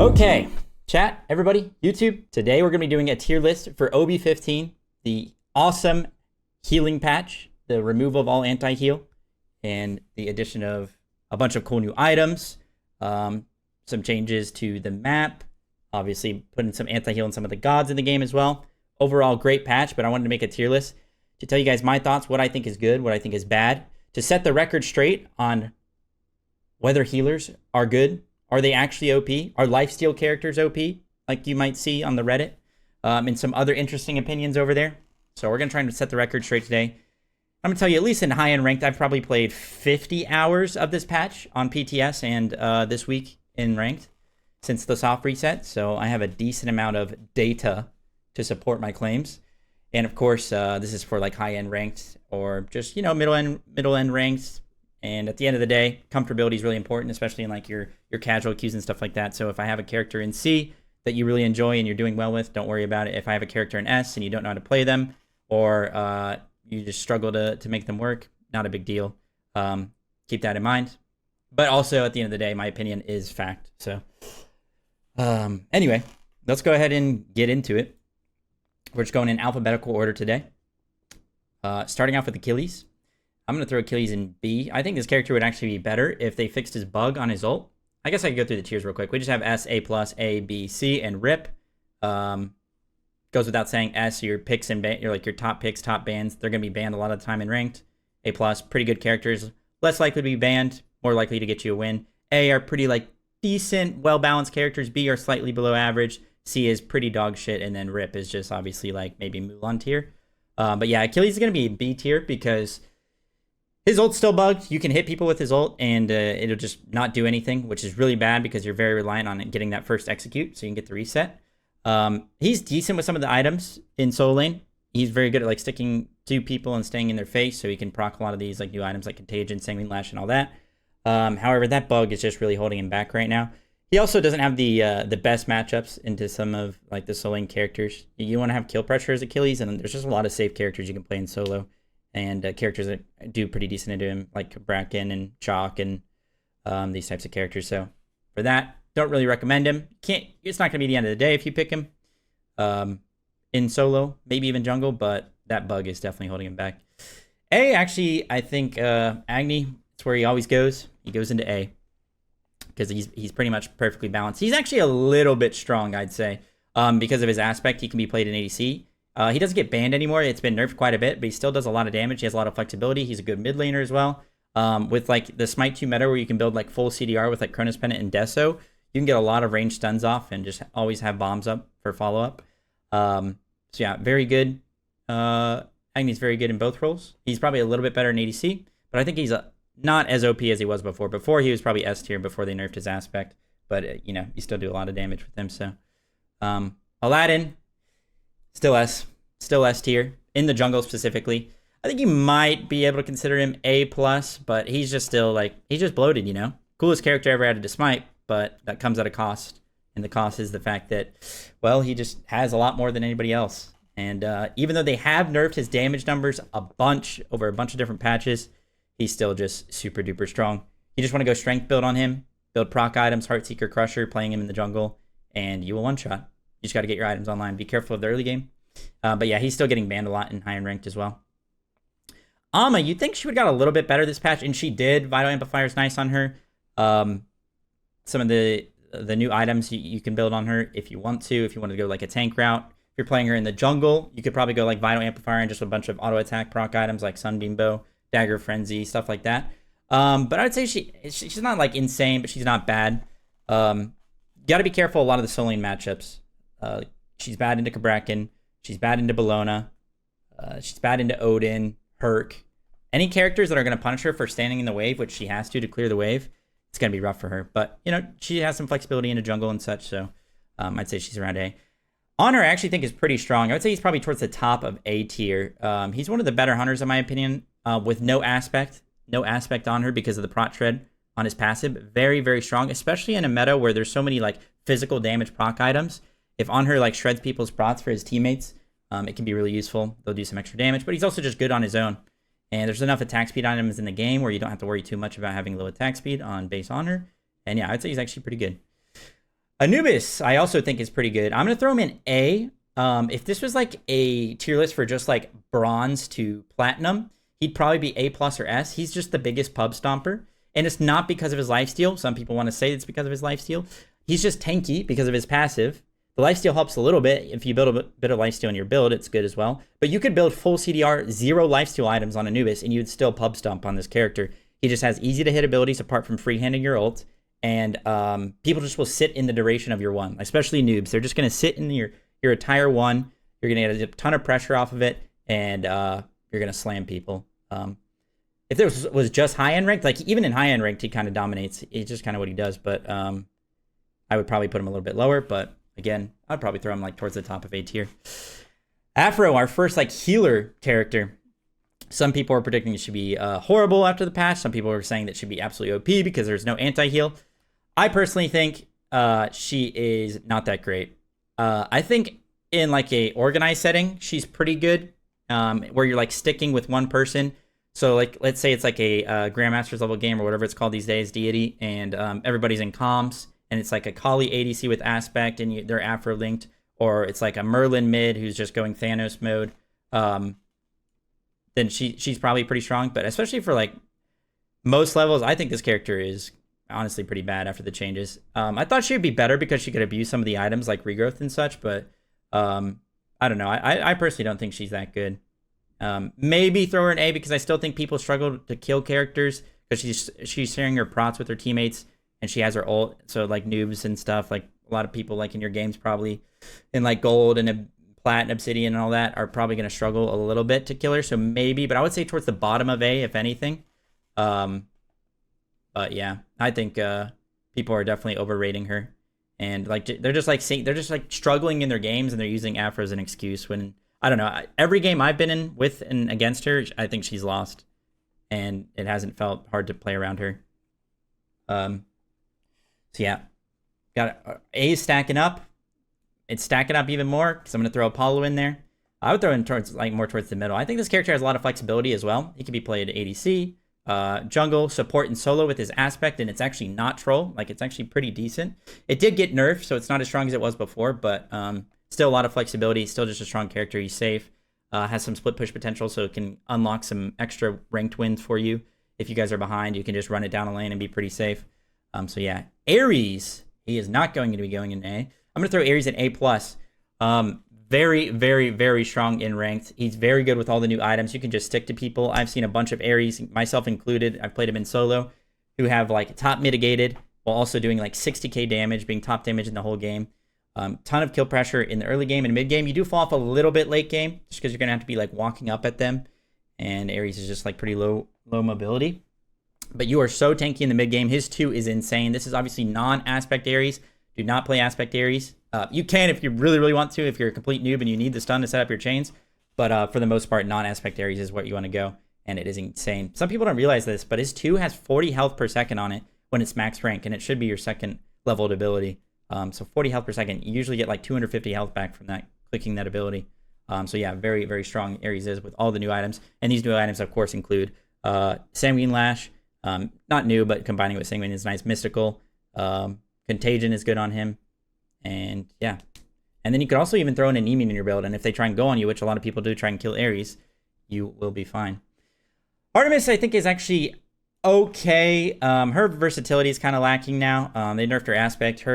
Okay, chat, everybody, YouTube. Today we're going to be doing a tier list for OB15, the awesome healing patch, the removal of all anti-heal, and the addition of a bunch of cool new items, some changes to the map, obviously putting some anti-heal and some of the gods in the game as well. Overall, great patch, but I wanted to make a tier list to tell you guys my thoughts, what I think is good, what I think is bad, to set the record straight on whether healers are good. Are they actually OP? Are lifesteal characters OP, like you might see on the Reddit, and some other interesting opinions over there? So we're going to try and set the record straight today. I'm going to tell you, at least in high-end ranked, I've probably played 50 hours of this patch on PTS and this week in ranked since the soft reset. So I have a decent amount of data to support my claims. And of course, this is for like high-end ranked or just, middle-end ranked. And at the end of the day, comfortability is really important, especially in like your casual queues and stuff like that. So if I have a character in C that you really enjoy and you're doing well with, don't worry about it. If I have a character in S and you don't know how to play them, or you just struggle to make them work, not a big deal. Keep that in mind. But also, at the end of the day, my opinion is fact. So anyway, let's go ahead and get into it. We're just going in alphabetical order today. Starting off with Achilles. I'm going to throw Achilles in B. I think this character would actually be better if they fixed his bug on his ult. I guess I could go through the tiers real quick. We just have S, A+, A, B, C, and RIP. Goes without saying, S, your picks and your top picks, top bans, they're going to be banned a lot of the time in ranked. A+, pretty good characters. Less likely to be banned, more likely to get you a win. A are pretty decent, well-balanced characters. B are slightly below average. C is pretty dog shit, and then RIP is just obviously maybe Mulan tier. But yeah, Achilles is going to be B tier because his ult's still bugged. You can hit people with his ult, and it'll just not do anything, which is really bad because you're very reliant on it getting that first execute, so you can get the reset. He's decent with some of the items in solo lane. He's very good at sticking to people and staying in their face, so he can proc a lot of these new items like Contagion, Sanguine Lash, and all that. However, that bug is just really holding him back right now. He also doesn't have the best matchups into some of the solo lane characters. You want to have kill pressure as Achilles, and there's just a lot of safe characters you can play in solo. And characters that do pretty decent into him, like Bracken and Chalk and these types of characters. So for that, don't really recommend him. It's not going to be the end of the day if you pick him in solo, maybe even jungle, but that bug is definitely holding him back. A, actually, I think Agni, it's where he always goes. He goes into A because he's pretty much perfectly balanced. He's actually a little bit strong, I'd say, because of his aspect. He can be played in ADC. He doesn't get banned anymore. It's been nerfed quite a bit, but he still does a lot of damage. He has a lot of flexibility. He's a good mid laner as well. With the Smite 2 meta where you can build full CDR with Cronus Pendant and Deso, you can get a lot of ranged stuns off and just always have bombs up for follow-up. So yeah, very good. Agni's very good in both roles. He's probably a little bit better in ADC, but I think he's not as OP as he was before. Before, he was probably S tier before they nerfed his aspect, but you still do a lot of damage with him. So Aladdin, still S tier in the jungle specifically. I think you might be able to consider him A+, but he's just still he's just bloated, Coolest character ever added to Smite, but that comes at a cost. And the cost is the fact that, well, he just has a lot more than anybody else. And even though they have nerfed his damage numbers over a bunch of different patches, he's still just super duper strong. You just want to go strength build on him, build proc items, Heartseeker Crusher, playing him in the jungle, and you will one-shot. You just got to get your items online. Be careful of the early game. But yeah, he's still getting banned a lot in high and ranked as well. Amma, you'd think she would have got a little bit better this patch, and she did. Vital Amplifier is nice on her. Some of the new items you can build on her if you want to. If you want to go a tank route. If you're playing her in the jungle, you could probably go Vital Amplifier and just a bunch of auto attack proc items like Sunbeam Bow, Dagger Frenzy, stuff like that. But I would say she's not insane, but she's not bad. Got to be careful a lot of the solo lane matchups. She's bad into Bracken. She's bad into Bellona. She's bad into Odin, Herc. Any characters that are going to punish her for standing in the wave, which she has to clear the wave, it's going to be rough for her. But, she has some flexibility into jungle and such, so I'd say she's around A. Honor, I actually think, is pretty strong. I would say he's probably towards the top of A tier. He's one of the better hunters, in my opinion, with no aspect on her because of the prot tread on his passive. Very, very strong, especially in a meta where there's so many, physical damage proc items. If on her shreds people's prots for his teammates, it can be really useful. They'll do some extra damage, but he's also just good on his own. And there's enough attack speed items in the game where you don't have to worry too much about having low attack speed on base on her. And yeah, I'd say he's actually pretty good. Anubis, I also think is pretty good. I'm gonna throw him in A. If this was like a tier list for just like bronze to platinum, he'd probably be A plus or S. He's just the biggest pub stomper. And it's not because of his lifesteal. Some people want to say it's because of his lifesteal. He's just tanky because of his passive. The lifesteal helps a little bit. If you build a bit of lifesteal in your build, it's good as well. But you could build full CDR, 0 lifesteal items on Anubis, and you'd still pub stomp on this character. He just has easy to hit abilities apart from freehanding your ult. And people just will sit in the duration of your one, especially noobs. They're just going to sit in your entire one. You're going to get a ton of pressure off of it, and you're going to slam people. If this was just high-end ranked, like even in high-end ranked, he kind of dominates. It's just kind of what he does. But I would probably put him a little bit lower. But again, I'd probably throw him like towards the top of A tier. Afro, our first like healer character. Some people are predicting it should be horrible after the patch. Some people are saying that it should be absolutely OP because there's no anti-heal. I personally think she is not that great. I think in like a organized setting, she's pretty good. Where you're like sticking with one person. So like, let's say it's like a Grandmaster's level game or whatever it's called these days, deity, and everybody's in comms, and it's like a Kali ADC with aspect, and they're Afro linked, or it's like a Merlin mid who's just going Thanos mode. Then she's probably pretty strong. But especially for like most levels, I think this character is honestly pretty bad after the changes. I thought she would be better because she could abuse some of the items like regrowth and such, but I don't know. I personally don't think she's that good. Maybe throw her in A because I still think people struggle to kill characters because she's sharing her prots with her teammates and she has her ult. So like noobs and stuff, like a lot of people like in your games probably in like gold and plat and obsidian and all that are probably going to struggle a little bit to kill her. So maybe, but I would say towards the bottom of A, if anything. But yeah, I think people are definitely overrating her, and like they're just like struggling in their games, and they're using Afro as an excuse. When I don't know, every game I've been in with and against her, I think she's lost, and it hasn't felt hard to play around her. So yeah, got A stacking up. It's stacking up even more because I'm gonna throw Apollo in there. I would throw in towards like more towards the middle. I think this character has a lot of flexibility as well. He can be played ADC. Jungle, support, and solo with his aspect, and it's actually not troll. Like, it's actually pretty decent. It did get nerfed, so it's not as strong as it was before, but still a lot of flexibility. Still just a strong character. He's safe. Has some split push potential, so it can unlock some extra ranked wins for you. If you guys are behind, you can just run it down a lane and be pretty safe. So yeah, Aries, he is not going to be going in A. I'm going to throw Aries in A+. Very, very, very strong in ranked. He's very good with all the new items. You can just stick to people. I've seen a bunch of Aries, myself included. I've played him in solo, who have like top mitigated while also doing like 60k damage, being top damage in the whole game. Ton of kill pressure in the early game and mid game. You do fall off a little bit late game just because you're gonna have to be like walking up at them. And Aries is just like pretty low mobility. But you are so tanky in the mid game. His 2 is insane. This is obviously non-aspect Aries. Do not play aspect Aries. You can if you really, really want to, if you're a complete noob and you need the stun to set up your chains. But for the most part, non-aspect Aries is where you want to go. And it is insane. Some people don't realize this, but his 2 has 40 health per second on it when it's max rank. And it should be your second leveled ability. So 40 health per second. You usually get like 250 health back from that, clicking that ability. So yeah, very, very strong Aries is with all the new items. And these new items, of course, include Sanguine Lash. Not new, but combining with Sanguine is nice. Mystical. Contagion is good on him. And yeah. And then you could also even throw an Anemone in your build. And if they try and go on you, which a lot of people do, try and kill Aries, you will be fine. Artemis, I think, is actually okay. Her versatility is kind of lacking now. They nerfed her aspect.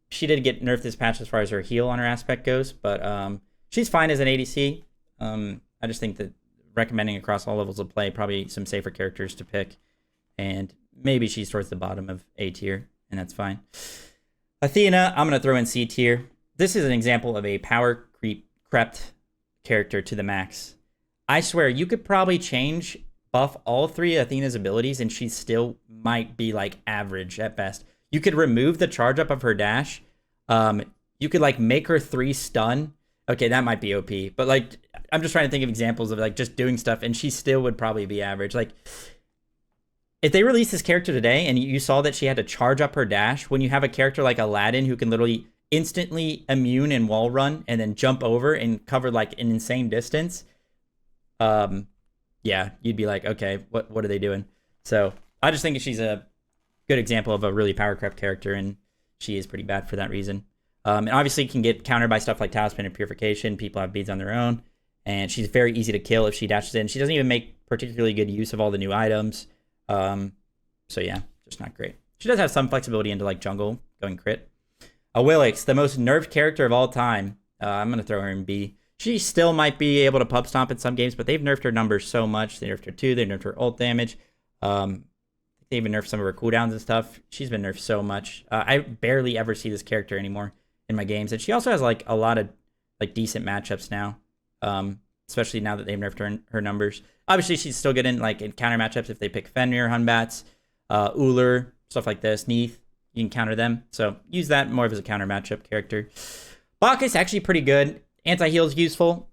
She did get nerfed this patch as far as her heal on her aspect goes. But she's fine as an ADC. I just think that recommending across all levels of play, probably some safer characters to pick. And maybe she's towards the bottom of A tier. And that's fine. Athena, I'm going to throw in C tier. This is an example of a power crept character to the max. I swear, you could probably buff all 3 of Athena's abilities, and she still might be, like, average at best. You could remove the charge up of her dash. You could, like, make her 3 stun. Okay, that might be OP. But, like, I'm just trying to think of examples of, like, just doing stuff, and she still would probably be average. Like, if they released this character today and you saw that she had to charge up her dash, when you have a character like Aladdin who can literally instantly immune and wall run and then jump over and cover like an insane distance, yeah, you'd be like, okay, what are they doing? So I just think she's a good example of a really power crept character, and she is pretty bad for that reason. And obviously can get countered by stuff like Talisman and Purification. People have beads on their own. And she's very easy to kill if she dashes in. She doesn't even make particularly good use of all the new items. So yeah, just not great. She does have some flexibility into like jungle, going crit. Willix, the most nerfed character of all time. I'm going to throw her in B. She still might be able to pub stomp in some games, but they've nerfed her numbers so much. They nerfed her 2, they nerfed her ult damage. They even nerfed some of her cooldowns and stuff. She's been nerfed so much. I barely ever see this character anymore in my games. And she also has like a lot of like decent matchups now, especially now that they've nerfed her numbers. Obviously, she's still good in like in counter matchups if they pick Fener, Hunbats, Uller, stuff like this. Neath, you can counter them. So use that more of as a counter matchup character. Baku is actually pretty good. Anti-heal is useful,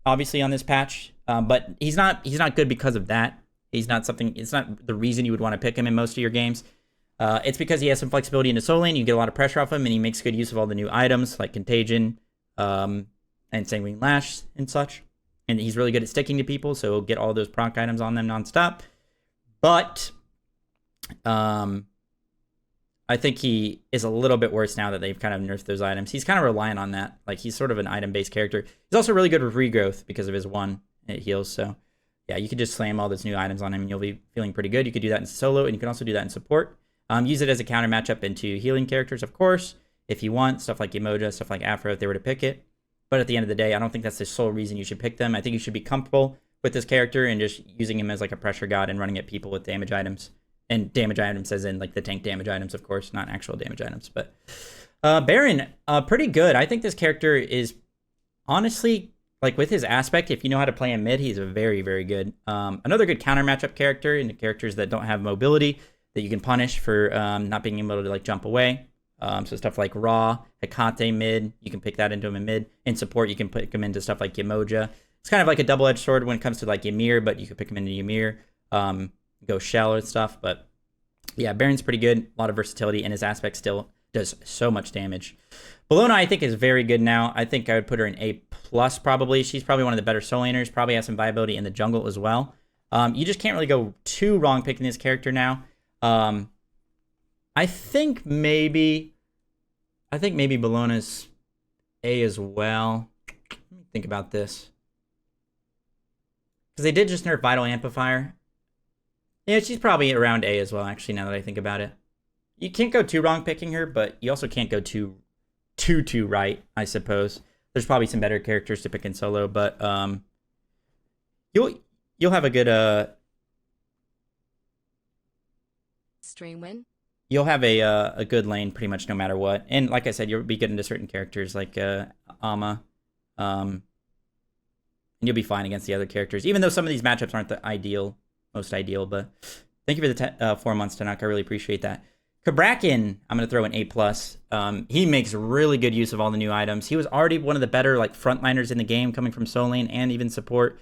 obviously on this patch, but he's not good because of that. He's not something. It's not the reason you would want to pick him in most of your games. It's because he has some flexibility in the soul lane. You get a lot of pressure off him, and he makes good use of all the new items like Contagion, and Sanguine Lash and such. And he's really good at sticking to people, so he'll get all those proc items on them nonstop. But I think he is a little bit worse now that they've kind of nerfed those items. He's kind of reliant on that. Like, he's sort of an item-based character. He's also really good with regrowth because of his 1. It heals, so yeah, you could just slam all those new items on him and you'll be feeling pretty good. You could do that in solo, and you can also do that in support. Use it as a counter matchup into healing characters, of course, if you want. Stuff like Emoja, stuff like Afro, if they were to pick it. But at the end of the day, I don't think that's the sole reason you should pick them. I think you should be comfortable with this character and just using him as like a pressure god and running at people with damage items. And damage items as in like the tank damage items, of course, not actual damage items. But Baron, pretty good. I think this character is honestly, like with his aspect, if you know how to play him mid, he's a very, very good. Another good counter matchup character into characters that don't have mobility that you can punish for not being able to like jump away. So stuff like Ra, Hecate mid, you can pick that into him in mid. In support, you can pick him into stuff like Yemoja. It's kind of like a double-edged sword when it comes to like Ymir, but you could pick him into Ymir. Go shell and stuff, but yeah, Baron's pretty good. A lot of versatility, and his aspect still does so much damage. Bellona, I think, is very good now. I think I would put her in A+, probably. She's probably one of the better soul laners, probably has some viability in the jungle as well. You just can't really go too wrong picking this character now. I think maybe Bellona's A as well. Let me think about this. Because they did just nerf Vital Amplifier. Yeah, she's probably around A as well, actually, now that I think about it. You can't go too wrong picking her, but you also can't go too right, I suppose. There's probably some better characters to pick in solo, but you'll have a good stream win. You'll have a good lane pretty much no matter what. And like I said, you'll be good into certain characters like Ama. And you'll be fine against the other characters, even though some of these matchups aren't the most ideal, but thank you for the 4 months, Tanaka. I really appreciate that. Kabrakin, I'm going to throw an A+. He makes really good use of all the new items. He was already one of the better like frontliners in the game, coming from soul lane and even support,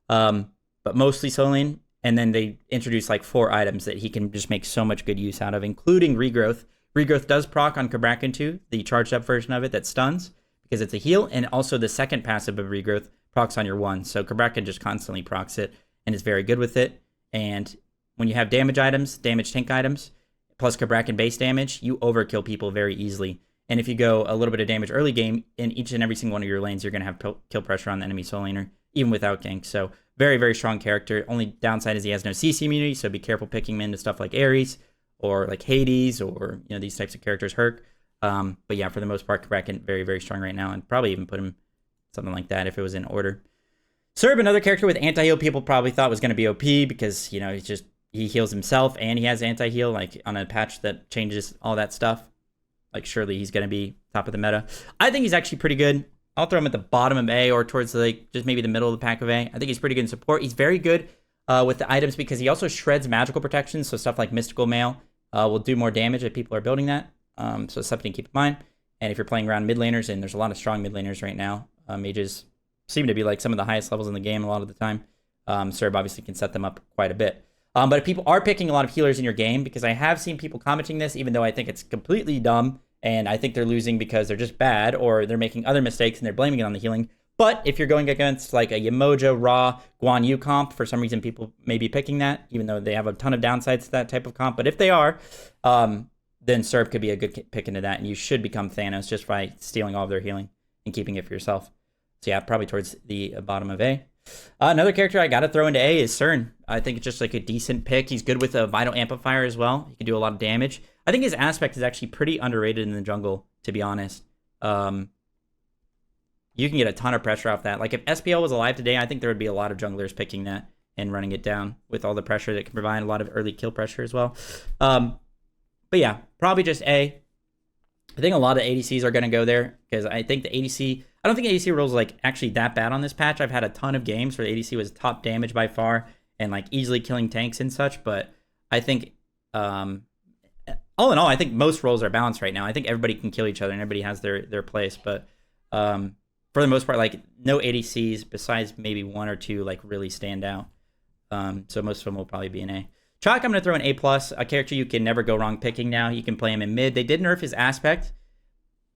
but mostly soul lane. And then they introduced like 4 items that he can just make so much good use out of, including regrowth. Regrowth does proc on Kabrakin too, the charged up version of it that stuns because it's a heal, and also the second passive of regrowth procs on your 1. So Kabrakin just constantly procs it and is very good with it. And when you have damage items, damage tank items, plus Kabrakin base damage, you overkill people very easily. And if you go a little bit of damage early game, in each and every single one of your lanes, you're going to have kill pressure on the enemy soul laner, even without gank. So very, very strong character. Only downside is he has no CC immunity, so be careful picking him into stuff like Aries or like Hades or these types of characters, Herc. But yeah, for the most part, Kabrakin very, very strong right now, and probably even put him something like that if it was in order. Serb, another character with anti-heal, people probably thought was going to be OP because, he heals himself and he has anti-heal, like on a patch that changes all that stuff. Like, surely he's going to be top of the meta. I think he's actually pretty good. I'll throw him at the bottom of A or towards just maybe the middle of the pack of A. I think he's pretty good in support. He's very good with the items because he also shreds magical protection. So stuff like Mystical Mail will do more damage if people are building that. So something to keep in mind. And if you're playing around mid laners, and there's a lot of strong mid laners right now, mages seem to be like some of the highest levels in the game a lot of the time. Serb obviously can set them up quite a bit. But if people are picking a lot of healers in your game, because I have seen people commenting this, even though I think it's completely dumb, and I think they're losing because they're just bad, or they're making other mistakes and they're blaming it on the healing. But if you're going against like a Yemoja, Ra, Guan Yu comp, for some reason people may be picking that, even though they have a ton of downsides to that type of comp. But if they are, then Serb could be a good pick into that, and you should become Thanos just by stealing all of their healing and keeping it for yourself. So yeah, probably towards the bottom of A. Another character I got to throw into A is CERN. I think it's just like a decent pick. He's good with a Vital Amplifier as well. He can do a lot of damage. I think his aspect is actually pretty underrated in the jungle, to be honest. You can get a ton of pressure off that. Like if SPL was alive today, I think there would be a lot of junglers picking that and running it down with all the pressure that can provide a lot of early kill pressure as well. But yeah, probably just A. I think a lot of ADCs are going to go there because I think the ADC... I don't think ADC rules like actually that bad on this patch. I've had a ton of games where the ADC was top damage by far and like easily killing tanks and such. But I think, all in all, I think most roles are balanced right now. I think everybody can kill each other and everybody has their place. But for the most part, like no ADCs besides maybe one or two like really stand out. So most of them will probably be an A. Chalk, I'm going to throw an A+, a character you can never go wrong picking now. You can play him in mid. They did nerf his aspect.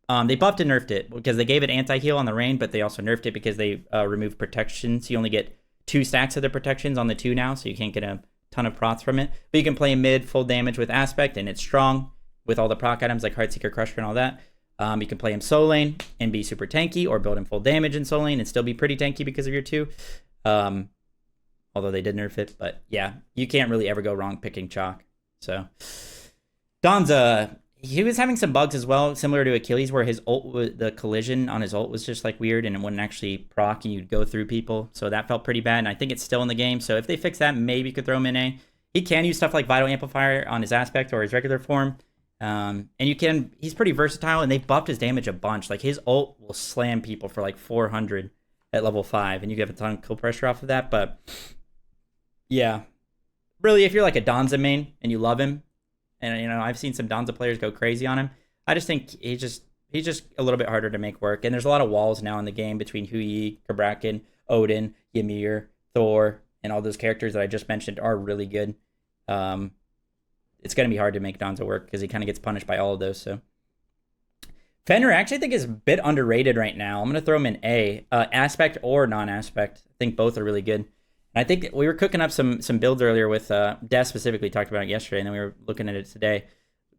They buffed and nerfed it because they gave it anti-heal on the rain, but they also nerfed it because they removed protections. You only get 2 stacks of the protections on the 2 now, so you can't get a ton of procs from it. But you can play mid, full damage with aspect, and it's strong with all the proc items like Heartseeker, Crusher, and all that. You can play him solo lane and be super tanky, or build him full damage in solo lane and still be pretty tanky because of your 2. Although they did nerf it, but yeah, you can't really ever go wrong picking Chalk. So, Donza, he was having some bugs as well, similar to Achilles, where his ult, the collision on his ult was just like weird and it wouldn't actually proc and you'd go through people. So that felt pretty bad, and I think it's still in the game. So if they fix that, maybe you could throw him in A. He can use stuff like Vital Amplifier on his aspect or his regular form. And he's pretty versatile, and they buffed his damage a bunch. Like his ult will slam people for like 400 at level 5, and you get a ton of kill pressure off of that. But yeah, really, if you're like a Donza main and you love him, and you know I've seen some Donza players go crazy on him, I just think he's just a little bit harder to make work. And there's a lot of walls now in the game between Huie, Kabrakan, Odin, Ymir, Thor, and all those characters that I just mentioned are really good. It's going to be hard to make Donza work because he kind of gets punished by all of those. So Fener, I actually think is a bit underrated right now. I'm going to throw him in A, aspect or non-aspect. I think both are really good. And I think we were cooking up some builds earlier with Des specifically talked about it yesterday, and then we were looking at it today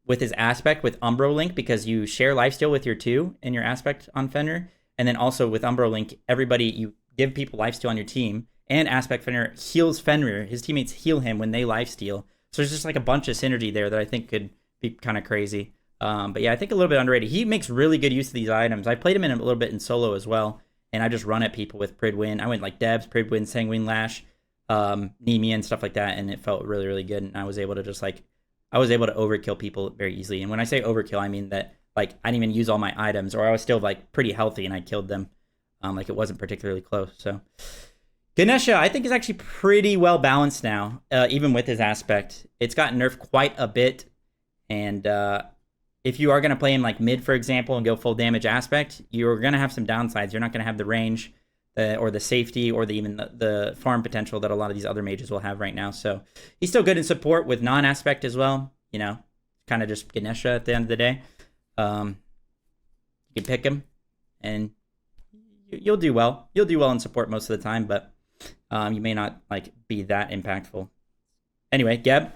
with his aspect with Umbro Link, because you share lifesteal with your 2 in your aspect on Fener, and then also with Umbro Link, everybody, you give people lifesteal on your team, and aspect Fener heals Fener. His teammates heal him when they lifesteal. So there's just like a bunch of synergy there that I think could be kind of crazy. But yeah, I think a little bit underrated. He makes really good use of these items. I played him in a little bit in solo as well, and I just run at people with Pridwin. I went like Debs, Pridwin, Sanguine Lash, Nemia, and stuff like that, and it felt really, really good. And I was able to overkill people very easily. And when I say overkill, I mean that like I didn't even use all my items, or I was still like pretty healthy and I killed them. Like it wasn't particularly close. So Ganesha, I think, is actually pretty well balanced now, even with his aspect. It's gotten nerfed quite a bit, and if you are going to play him like mid, for example, and go full damage aspect, you're going to have some downsides. You're not going to have the range or the safety or even the farm potential that a lot of these other mages will have right now. So he's still good in support with non-aspect as well. You know, kind of just Ganesha at the end of the day. You can pick him, and you'll do well. You'll do well in support most of the time, but you may not like be that impactful. Anyway, Geb.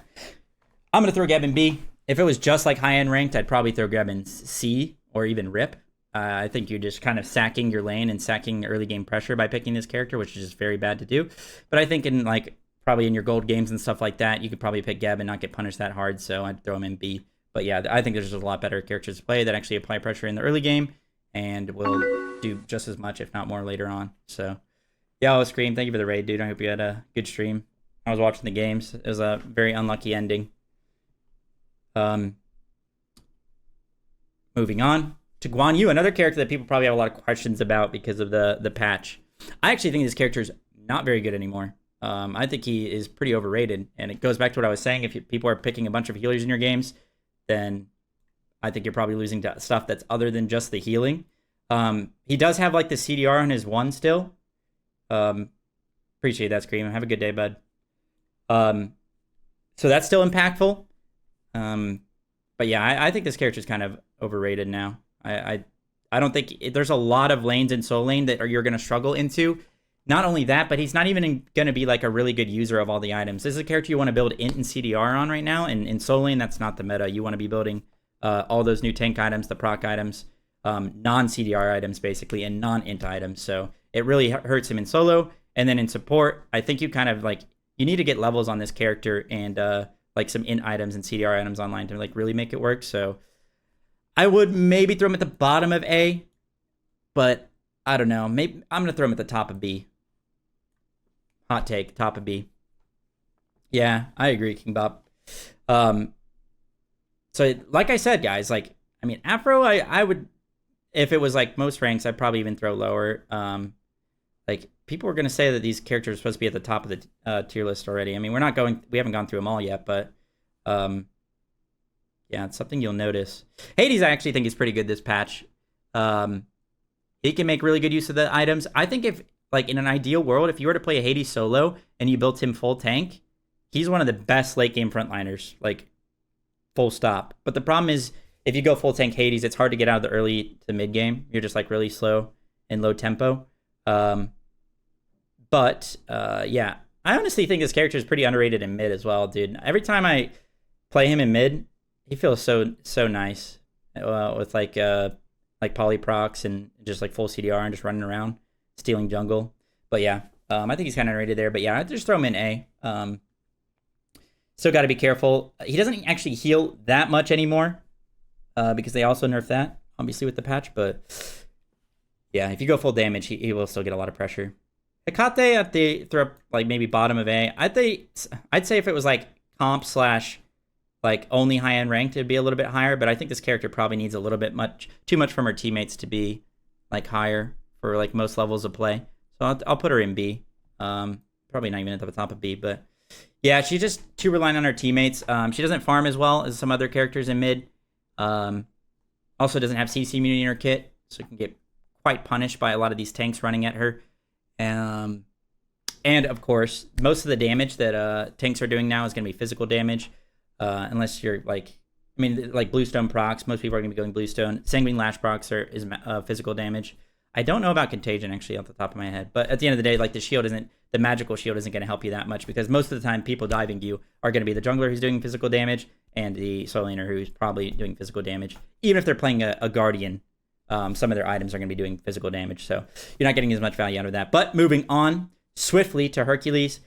I'm going to throw Geb in B. If it was just like high-end ranked, I'd probably throw Geb in C or even Rip. I think you're just kind of sacking your lane and sacking early game pressure by picking this character, which is just very bad to do. But I think in like probably in your gold games and stuff like that, you could probably pick Geb and not get punished that hard. So I'd throw him in B. But yeah, I think there's just a lot better characters to play that actually apply pressure in the early game and will do just as much, if not more, later on. So yeah, I'll Scream. Thank you for the raid, dude. I hope you had a good stream. I was watching the games. It was a very unlucky ending. Moving on to Guan Yu, another character that people probably have a lot of questions about because of the patch. I actually think this character is not very good anymore. I think he is pretty overrated, and it goes back to what I was saying. If people are picking a bunch of healers in your games, then I think you're probably losing to stuff that's other than just the healing. He does have like the CDR on his 1 still. Appreciate that, Scream. Have a good day, bud. So that's still impactful. But yeah, I think this character is kind of overrated now. I don't think there's a lot of lanes in Soul Lane that you're going to struggle into. Not only that, but he's not even going to be like a really good user of all the items. This is a character you want to build Int and CDR on right now, and in Soul Lane, that's not the meta. You want to be building all those new tank items, the proc items, non-CDR items basically, and non-int items. So it really hurts him in solo. And then in support, I think you kind of like, you need to get levels on this character and like some int items and CDR items online to like really make it work. So I would maybe throw him at the bottom of A, but I don't know. Maybe I'm going to throw him at the top of B. Hot take, top of B. Yeah, I agree, King Bob. So like I said, guys, like, I mean, Afro, I would, if it was like most ranks, I'd probably even throw lower. Like, people were going to say that these characters are supposed to be at the top of the tier list already. I mean, we haven't gone through them all yet, but yeah, it's something you'll notice. Hades, I actually think is pretty good this patch. He can make really good use of the items. I think if, like, in an ideal world, if you were to play a Hades solo and you built him full tank, he's one of the best late game frontliners, like, full stop. But the problem is, if you go full tank Hades, it's hard to get out of the early to mid game. You're just like really slow and low tempo. But yeah, I honestly think this character is pretty underrated in mid as well, dude. Every time I play him in mid, he feels so nice with like polyprocs and just like full CDR and just running around stealing jungle. But yeah, I think he's kind of underrated there. But yeah, I'd just throw him in A. Still got to be careful. He doesn't actually heal that much anymore because they also nerfed that, obviously, with the patch. But yeah, if you go full damage, he will still get a lot of pressure. Hecate at the throw up like maybe bottom of A. I'd say if it was like comp / like only high end ranked, it'd be a little bit higher. But I think this character probably needs a little bit too much from her teammates to be like higher for like most levels of play. So I'll put her in B. Probably not even at the top of B, but yeah, she's just too reliant on her teammates. She doesn't farm as well as some other characters in mid. Also doesn't have CC immunity in her kit, so can get quite punished by a lot of these tanks running at her. And of course, most of the damage that tanks are doing now is going to be physical damage, unless you're like, I mean, like Bluestone procs. Most people are going to be going Bluestone. Sanguine Lash procs is physical damage. I don't know about Contagion actually off the top of my head, but at the end of the day, like the magical shield isn't going to help you that much because most of the time people diving you are going to be the jungler who's doing physical damage and the solo laner who's probably doing physical damage. Even if they're playing a guardian, some of their items are going to be doing physical damage, so you're not getting as much value out of that. But moving on swiftly to Hercules.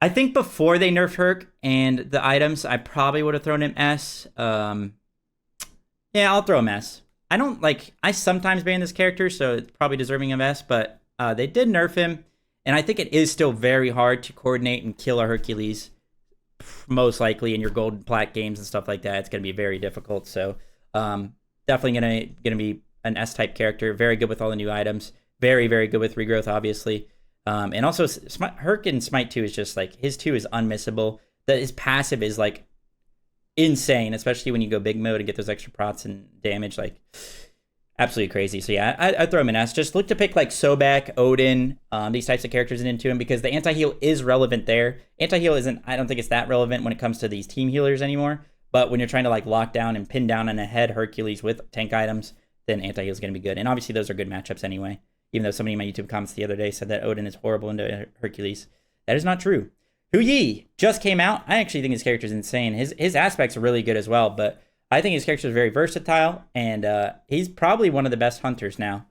I think before they nerfed Herc and the items, I probably would have thrown him S. Yeah, I'll throw him S. I sometimes ban this character, so it's probably deserving of S, but they did nerf him, and I think it is still very hard to coordinate and kill a Hercules, most likely in your gold and plat games and stuff like that. It's going to be very difficult, so definitely gonna be an S-type character, very good with all the new items, very, very good with regrowth, obviously. And also, Herc in Smite 2 is just like, his 2 is unmissable. His passive is like insane, especially when you go big mode and get those extra prots and damage, like absolutely crazy. So yeah, I'd throw him in S. Just look to pick like Sobek, Odin, these types of characters into him because the anti-heal is relevant there. Anti-heal I don't think it's that relevant when it comes to these team healers anymore, but when you're trying to like lock down and pin down on a head Hercules with tank items, then anti-heal is going to be good. And obviously those are good matchups anyway, even though somebody in my YouTube comments the other day said that Odin is horrible into Hercules. That is not true. Huie just came out. I actually think his character is insane. His aspects are really good as well, but I think his character is very versatile, and he's probably one of the best hunters now.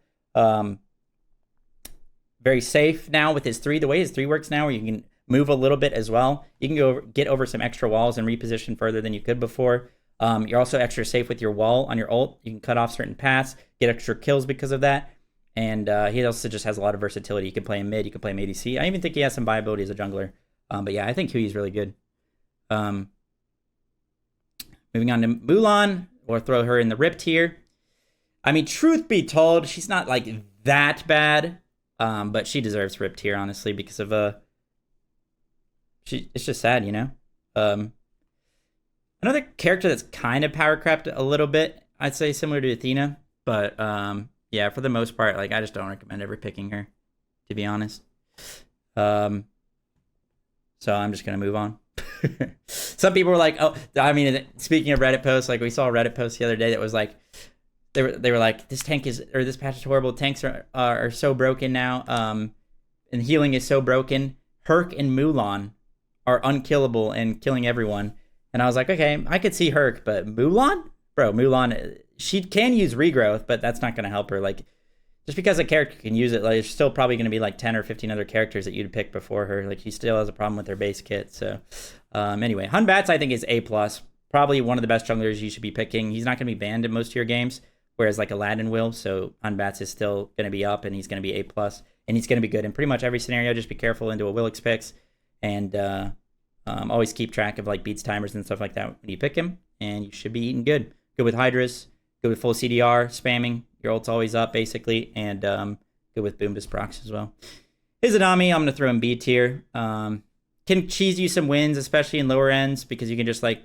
Very safe now with his 3. The way his 3 works now, where you can move a little bit as well. You can get over some extra walls and reposition further than you could before. You're also extra safe with your wall on your ult. You can cut off certain paths, get extra kills because of that. And he also just has a lot of versatility. You can play him mid, you can play him ADC. I even think he has some viability as a jungler. But yeah, I think Huie's really good. Moving on to Mulan, or throw her in the rip tier. I mean, truth be told, she's not like that bad, but she deserves rip tier, honestly, because of it's just sad, you know. Another character that's kind of power crept a little bit, I'd say, similar to Athena, but yeah, for the most part, like I just don't recommend ever picking her, to be honest. So I'm just gonna move on. Some people were like, oh, I mean, speaking of Reddit posts, like we saw a Reddit post the other day that was like, they were like, this patch is horrible. Tanks are so broken now. And healing is so broken. Herc and Mulan are unkillable and killing everyone. And I was like, okay, I could see Herc, but Mulan? Bro, Mulan, she can use regrowth, but that's not going to help her. Like, just because a character can use it, like, there's still probably going to be like 10 or 15 other characters that you'd pick before her. Like, she still has a problem with her base kit. So, anyway, Hunbats, I think, is A+. Probably one of the best junglers you should be picking. He's not going to be banned in most of your games, whereas like Aladdin will. So, Hunbats is still going to be up, and he's going to be A+. And he's going to be good in pretty much every scenario. Just be careful into a Willix picks. And always keep track of like beats timers and stuff like that when you pick him. And you should be eating good. Good with Hydras. Good with full CDR, spamming. Your ult's always up, basically. And good with Boomba's procs as well. Izanami, I'm going to throw in B tier. Can cheese you some wins, especially in lower ends, because you can just like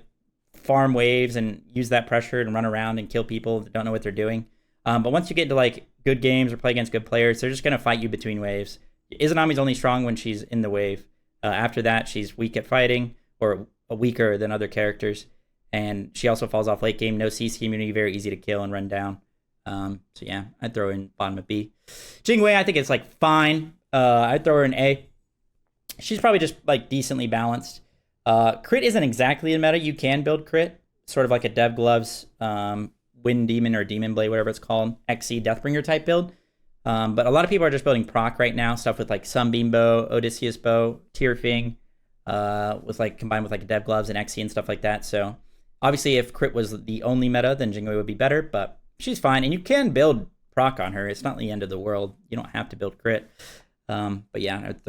farm waves and use that pressure and run around and kill people that don't know what they're doing. But once you get into like good games or play against good players, they're just going to fight you between waves. Izanami's only strong when she's in the wave. After that, she's weak at fighting, or weaker than other characters. And she also falls off late game. No CC immunity, very easy to kill and run down. So yeah, I'd throw in bottom of B. Jingwei, I think it's like fine. I'd throw her in A. She's probably just like decently balanced. Crit isn't exactly in meta. You can build crit, sort of like a Dev Gloves, Wind Demon or Demon Blade, whatever it's called, XC Deathbringer type build. But a lot of people are just building proc right now, stuff with like Sunbeam Bow, Odysseus Bow, Tierfing, with like combined with like Dev Gloves and XC and stuff like that. So obviously if crit was the only meta, then Jingwei would be better, but she's fine. And you can build proc on her. It's not the end of the world. You don't have to build crit. But yeah, I'd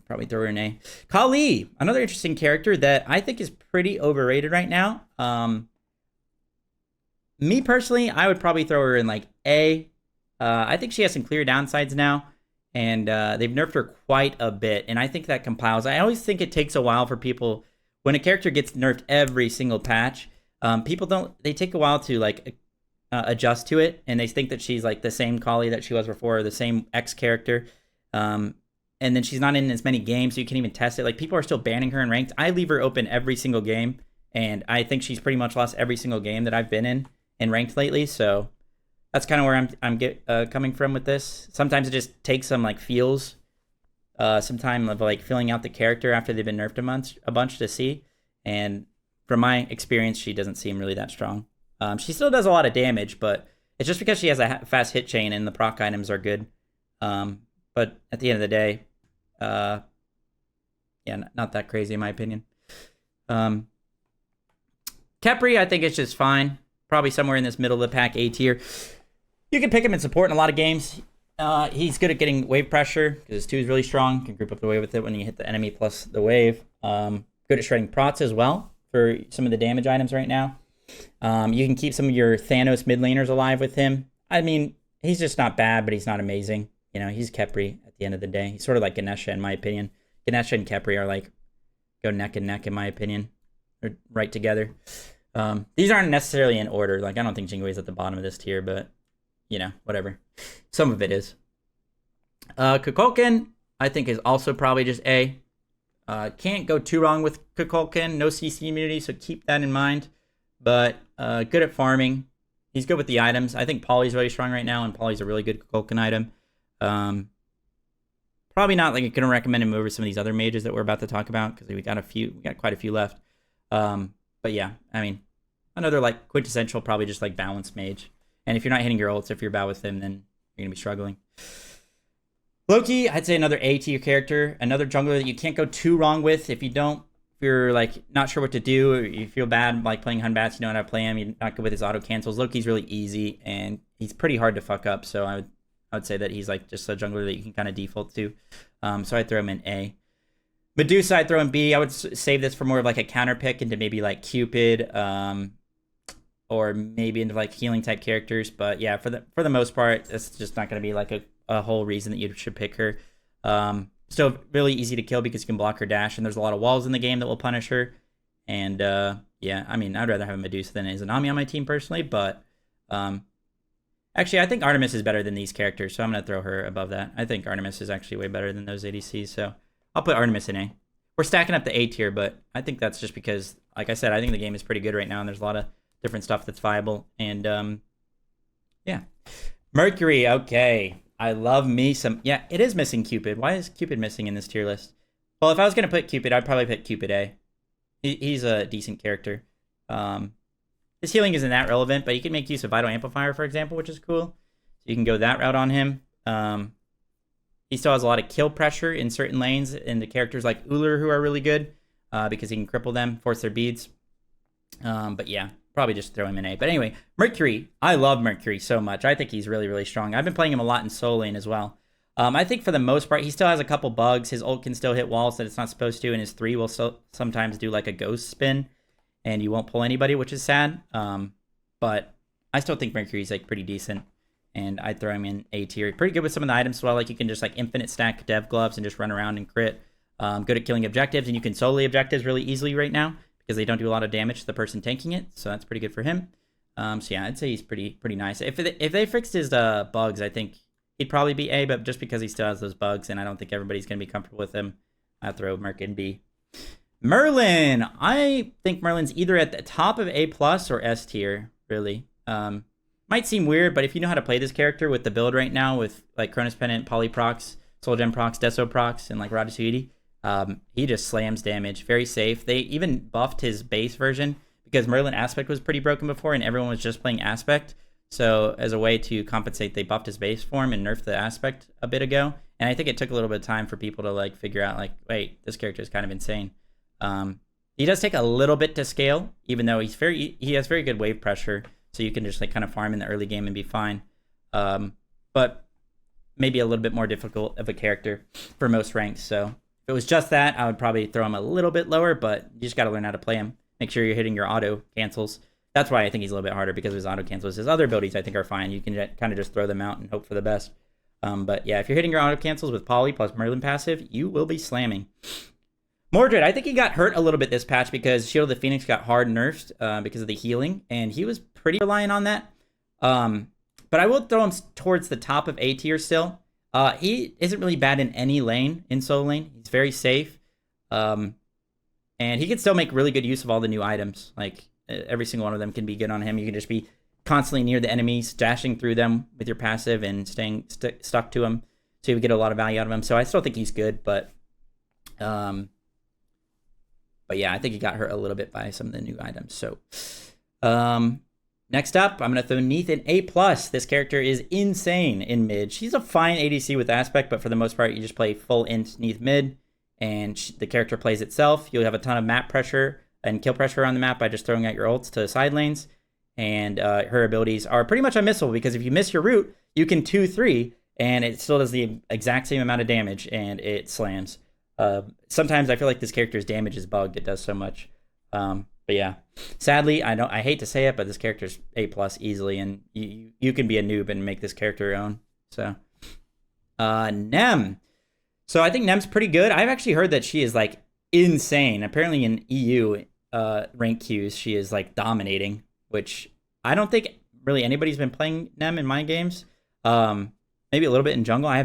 probably throw her in A. Kali, another interesting character that I think is pretty overrated right now. Me personally, I would probably throw her in like A. I think she has some clear downsides now, and they've nerfed her quite a bit, and I think that compiles. I always think it takes a while for people, when a character gets nerfed every single patch, they take a while to like adjust to it, and they think that she's like the same Kali that she was before, or the same X character, and then she's not in as many games, so you can't even test it. Like, people are still banning her in ranked. I leave her open every single game, and I think she's pretty much lost every single game that I've been in ranked lately, so that's kind of where I'm coming from with this. Sometimes it just takes some like feels, some time of like filling out the character after they've been nerfed a bunch to see. And from my experience, she doesn't seem really that strong. She still does a lot of damage, but it's just because she has a fast hit chain and the proc items are good. But at the end of the day, yeah, not that crazy in my opinion. Khepri, I think it's just fine. Probably somewhere in this middle of the pack, A tier. You can pick him in support in a lot of games. He's good at getting wave pressure because his 2 is really strong. Can group up the wave with it when you hit the enemy plus the wave. Good at shredding prots as well for some of the damage items right now. You can keep some of your Thanos mid laners alive with him. I mean, he's just not bad, but he's not amazing. You know, he's Khepri at the end of the day. He's sort of like Ganesha in my opinion. Ganesha and Khepri are like, go neck and neck in my opinion. They're right together. These aren't necessarily in order. Like, I don't think Jingwei's at the bottom of this tier, but you know, whatever. Some of it is. Kukulkan, I think, is also probably just A. Can't go too wrong with Kukulkan. No CC immunity, so keep that in mind. But good at farming. He's good with the items. I think Polly's really strong right now, and Polly's a really good Kukulkan item. Probably not like I'm gonna recommend him over some of these other mages that we're about to talk about, because we got quite a few left. But yeah, I mean, another like quintessential, probably just like balanced mage. And if you're not hitting your ults, if you're bad with him, then you're gonna be struggling. Loki, I'd say another A tier character, another jungler that you can't go too wrong with. If you're like not sure what to do, or you feel bad like playing Hunbats, you know how to play him, you're not good with his auto cancels. Loki's really easy, and he's pretty hard to fuck up. So I would say that he's like just a jungler that you can kind of default to. So I'd throw him in A. Medusa, I'd throw in B. I would save this for more of like a counter pick into maybe like Cupid, or maybe into like healing type characters. But yeah, for the most part, it's just not going to be like a whole reason that you should pick her. Still really easy to kill because you can block her dash, and there's a lot of walls in the game that will punish her. And yeah, I mean, I'd rather have a Medusa than a Izanami on my team personally, but actually, I think Artemis is better than these characters, so I'm going to throw her above that. I think Artemis is actually way better than those ADCs, so I'll put Artemis in A. We're stacking up the A tier, but I think that's just because, like I said, I think the game is pretty good right now, and there's a lot of different stuff that's viable. And yeah. Mercury, okay. I love me some... Yeah, it is missing Cupid. Why is Cupid missing in this tier list? Well, if I was going to put Cupid, I'd probably put Cupid A. He's a decent character. His healing isn't that relevant, but you can make use of Vital Amplifier, for example, which is cool. So you can go that route on him. He still has a lot of kill pressure in certain lanes, and the characters like Uller who are really good because he can cripple them, force their beads. But yeah, probably just throw him in A. But anyway, Mercury. I love Mercury so much. I think he's really, really strong. I've been playing him a lot in solo lane as well. I think for the most part, he still has a couple bugs. His ult can still hit walls that it's not supposed to, and his 3 will still sometimes do like a ghost spin, and you won't pull anybody, which is sad. But I still think Mercury's like pretty decent, and I'd throw him in A tier. Pretty good with some of the items as well. Like you can just like infinite stack dev gloves and just run around and crit. Good at killing objectives, and you can solo objectives really easily right now because they don't do a lot of damage to the person tanking it. So that's pretty good for him. So yeah, I'd say he's pretty nice. If they fixed his bugs, I think he'd probably be A, but just because he still has those bugs, and I don't think everybody's going to be comfortable with him, I'll throw Merc in B. Merlin! I think Merlin's either at the top of A+ or S tier, really. Might seem weird, but if you know how to play this character with the build right now, with like Cronus Pendant, Polyprocs, Soul Gem procs, Deso procs, and like Raja's he just slams damage. Very safe. They even buffed his base version because Merlin Aspect was pretty broken before, and everyone was just playing Aspect. So as a way to compensate, they buffed his base form and nerfed the Aspect a bit ago. And I think it took a little bit of time for people to like figure out like, wait, this character is kind of insane. He does take a little bit to scale, even though he has very good wave pressure, so you can just like kind of farm in the early game and be fine. But maybe a little bit more difficult of a character for most ranks. So if it was just that, I would probably throw him a little bit lower, but you just got to learn how to play him. Make sure you're hitting your auto cancels. That's why I think he's a little bit harder, because of his auto cancels. His other abilities I think are fine. You can kind of just throw them out and hope for the best. But yeah, if you're hitting your auto cancels with Poly plus Merlin passive, you will be slamming. Mordred, I think he got hurt a little bit this patch because Shield of the Phoenix got hard nerfed because of the healing, and he was pretty reliant on that. But I will throw him towards the top of A tier still. He isn't really bad in any lane, in solo lane. He's very safe. And he can still make really good use of all the new items. Like, every single one of them can be good on him. You can just be constantly near the enemies, dashing through them with your passive and staying stuck to them. So you would get a lot of value out of him. So I still think he's good, but yeah, I think he got hurt a little bit by some of the new items. So next up, I'm going to throw Neith in A+. This character is insane in mid. She's a fine ADC with Aspect, but for the most part, you just play full int Neith mid, and the character plays itself. You'll have a ton of map pressure and kill pressure on the map by just throwing out your ults to side lanes. And her abilities are pretty much unmissable, because if you miss your route, you can 2-3, and it still does the exact same amount of damage, and it slams. Sometimes I feel like this character's damage is bugged. It does so much. But yeah, sadly, I hate to say it, but this character's A+ easily, and you can be a noob and make this character your own. So, Nem. So I think Nem's pretty good. I've actually heard that she is like insane. Apparently in EU rank queues, she is like dominating, which I don't think really anybody's been playing Nem in my games. Maybe a little bit in jungle. I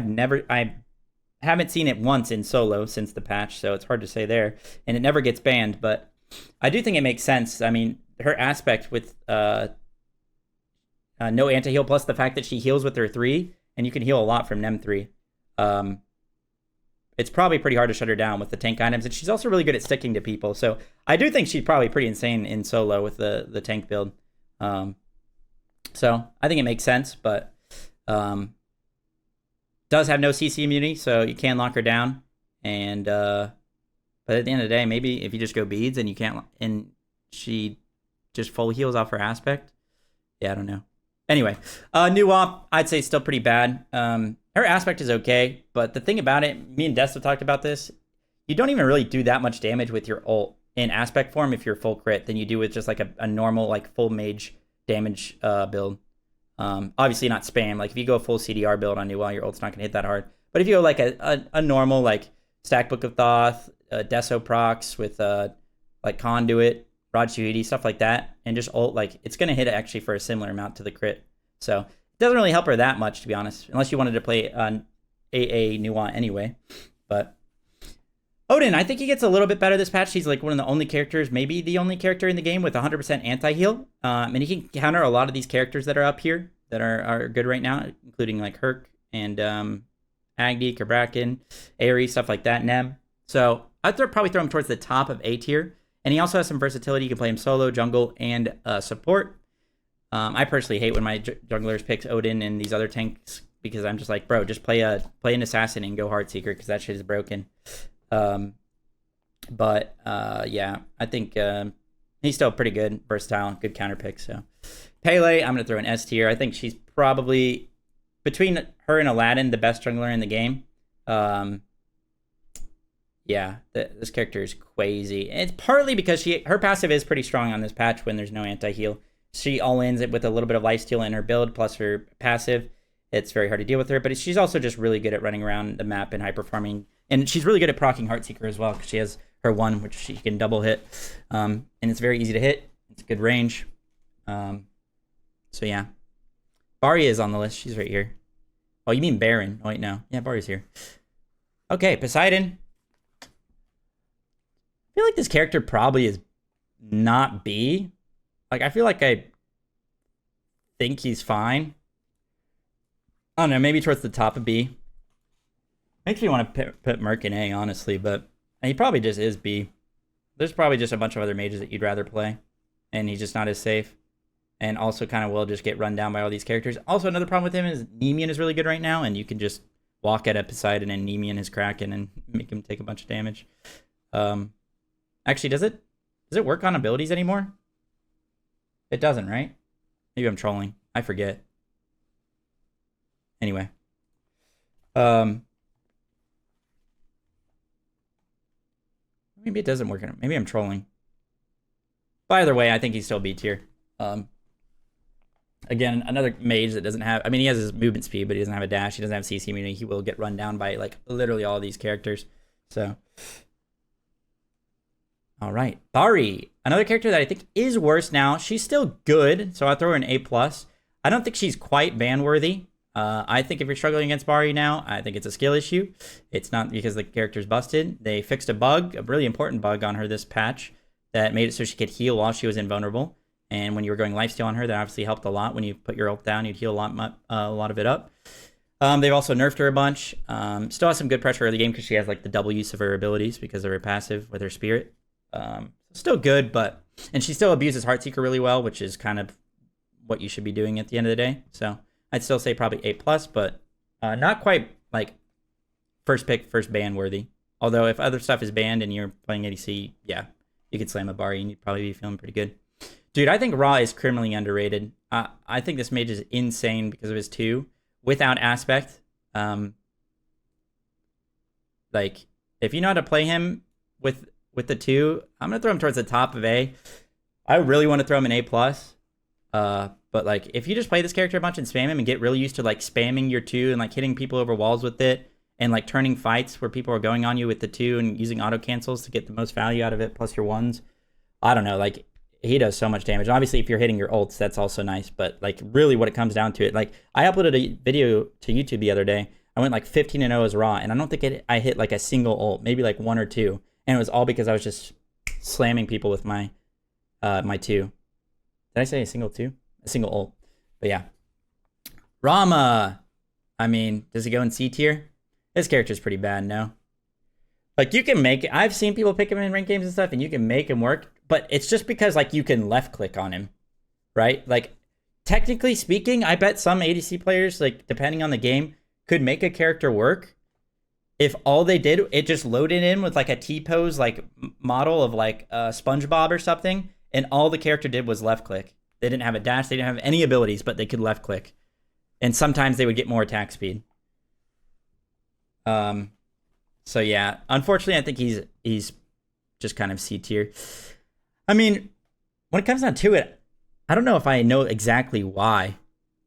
haven't seen it once in solo since the patch, so it's hard to say there. And it never gets banned, but I do think it makes sense. I mean, her Aspect with no anti-heal, plus the fact that she heals with her 3, and you can heal a lot from Nem 3. It's probably pretty hard to shut her down with the tank items, and she's also really good at sticking to people. So I do think she's probably pretty insane in solo with the tank build. So I think it makes sense, but does have no CC immunity, so you can lock her down. And but at the end of the day, maybe if you just go beads and you can't, and she just full heals off her Aspect. Yeah, I don't know. Anyway, new op, I'd say still pretty bad. Her Aspect is okay, but the thing about it, me and Desto talked about this, you don't even really do that much damage with your ult in Aspect form if you're full crit than you do with just like a normal like full mage damage build. Obviously not spam. Like if you go full CDR build on Nuwa, your ult's not gonna hit that hard. But if you go like a normal like Stack Book of Thoth, Deso procs with like Conduit, Rod stuff like that, and just ult, like it's gonna hit it actually for a similar amount to the crit. So it doesn't really help her that much, to be honest, unless you wanted to play AA Nuwa anyway. But Odin, I think he gets a little bit better this patch. He's like one of the only characters, maybe the only character in the game with 100% anti-heal. And he can counter a lot of these characters that are up here that are good right now, including like Herc and Agni, Kabrakan, Aries, stuff like that, Nem. So I'd probably throw him towards the top of A tier. And he also has some versatility. You can play him solo, jungle, and support. I personally hate when my junglers picks Odin and these other tanks because I'm just like, bro, just play an assassin and go Heartseeker because that shit is broken. Yeah, I think he's still pretty good, versatile, good counter pick. So Pele, I'm gonna throw an S tier. I think she's probably between her and Aladdin the best jungler in the game. Yeah, this character is crazy. And it's partly because her passive is pretty strong on this patch when there's no anti-heal. She all-ins it with a little bit of lifesteal in her build, plus her passive. It's very hard to deal with her, but she's also just really good at running around the map and high-performing. And she's really good at proccing Heartseeker as well, because she has her one, which she can double hit. And it's very easy to hit. It's good range. So yeah. Barry is on the list. She's right here. Oh, you mean Baron. Oh, wait, no. Yeah, Barry's here. Okay, Poseidon. I feel like this character probably is not B. Like, I feel like I think he's fine. I don't know, maybe towards the top of B. Makes me want to put Merc in A, honestly, but he probably just is B. There's probably just a bunch of other mages that you'd rather play, and he's just not as safe. And also kind of will just get run down by all these characters. Also, another problem with him is Nemean is really good right now, and you can just walk at a Poseidon and Nemean his Kraken and make him take a bunch of damage. Actually, does it work on abilities anymore? It doesn't, right? Maybe I'm trolling. I forget. Anyway. Maybe it doesn't work. Maybe I'm trolling. But either way, I think he's still B tier. Again, another mage that doesn't have... I mean, he has his movement speed, but he doesn't have a dash. He doesn't have CC immunity. He will get run down by, like, literally all these characters. So... All right. Bari, another character that I think is worse now. She's still good, so I'll throw her an A+. I don't think she's quite ban-worthy. I think if you're struggling against Bari now, I think it's a skill issue. It's not because the character's busted. They fixed a bug, a really important bug on her this patch that made it so she could heal while she was invulnerable. And when you were going lifesteal on her, that obviously helped a lot. When you put your ult down, you'd heal a lot of it up. They've also nerfed her a bunch. Still has some good pressure early game because she has like the double use of her abilities because of her passive with her spirit. Still good, but... And she still abuses Heartseeker really well, which is kind of what you should be doing at the end of the day. So I'd still say probably A+, but not quite like first pick, first ban worthy. Although if other stuff is banned and you're playing ADC, yeah, you could slam a Bari and you'd probably be feeling pretty good. Dude, I think Ra is criminally underrated. I think this mage is insane because of his 2 without aspect. Like, if you know how to play him with the 2, I'm going to throw him towards the top of A. I really want to throw him an A+. But, like, if you just play this character a bunch and spam him and get really used to, like, spamming your 2 and, like, hitting people over walls with it and, like, turning fights where people are going on you with the 2 and using auto cancels to get the most value out of it plus your 1s, I don't know, like, he does so much damage. Obviously, if you're hitting your ults, that's also nice. But, like, really what it comes down to it, like, I uploaded a video to YouTube the other day. I went, like, 15-0 as Ra, and I don't think I hit, like, a single ult, maybe, like, 1 or 2. And it was all because I was just slamming people with my 2. Did I say a single 2? A single ult. But yeah. Rama. I mean, does he go in C tier? This character's pretty bad, no? Like, you can make it. I've seen people pick him in ranked games and stuff, and you can make him work. But it's just because, like, you can left click on him, right? Like, technically speaking, I bet some ADC players, like, depending on the game, could make a character work. If all they did, it just loaded in with like a T-pose like model of like SpongeBob or something, and all the character did was left click. They didn't have a dash, they didn't have any abilities, but they could left click. And sometimes they would get more attack speed. So yeah, unfortunately I think he's just kind of C tier. I mean, when it comes down to it, I don't know if I know exactly why.